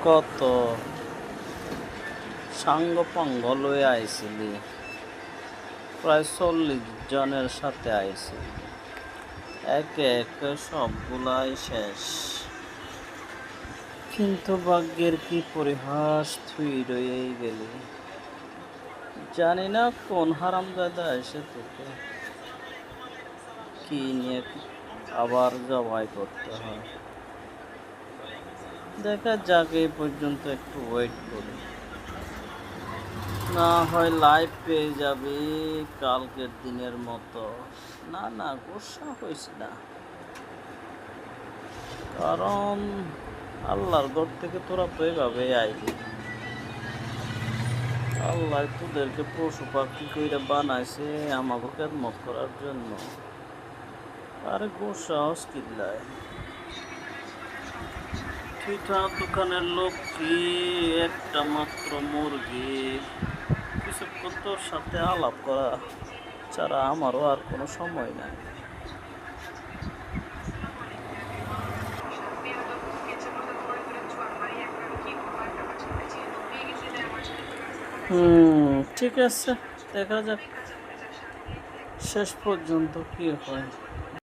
কত সাঙ্গ পাঙ্গ লয়ে আইছিলি, প্রায় 40 জনের সাথে আইছি, একে একে সবগুলাই শেষ। কিন্তু ভাগ্যের কি পরিহাস, তুই রয়েই গেলি। জানি না কোন হারামজাদা এসে তোকে কি নিয়ে আবার জবাই করতে হয়। দেখা যাক, এই পর্যন্ত একটু ওয়েট করি, না হয় লাইভ পেয়ে যাবি কালকের দিনের মতো। না না, গোসা হইস না, কারণ আল্লাহর ঘর থেকে তোরা তো এভাবে আইলি। আল্লাহ তোদেরকে পশু পাখি কইরা বানাইছে আমাকে খেদমত করার জন্য। আরে গোসা হসকিল্লায় তুই তো দোকানের লোক, কি একটা মাত্র মুরগি, কিছুক্ষণ তোর সাথে আলাপ করা ছাড়া আমারও আর কোনো সময় নাই। ঠিক আছে, দেখা যাক শেষ পর্যন্ত কি হয়।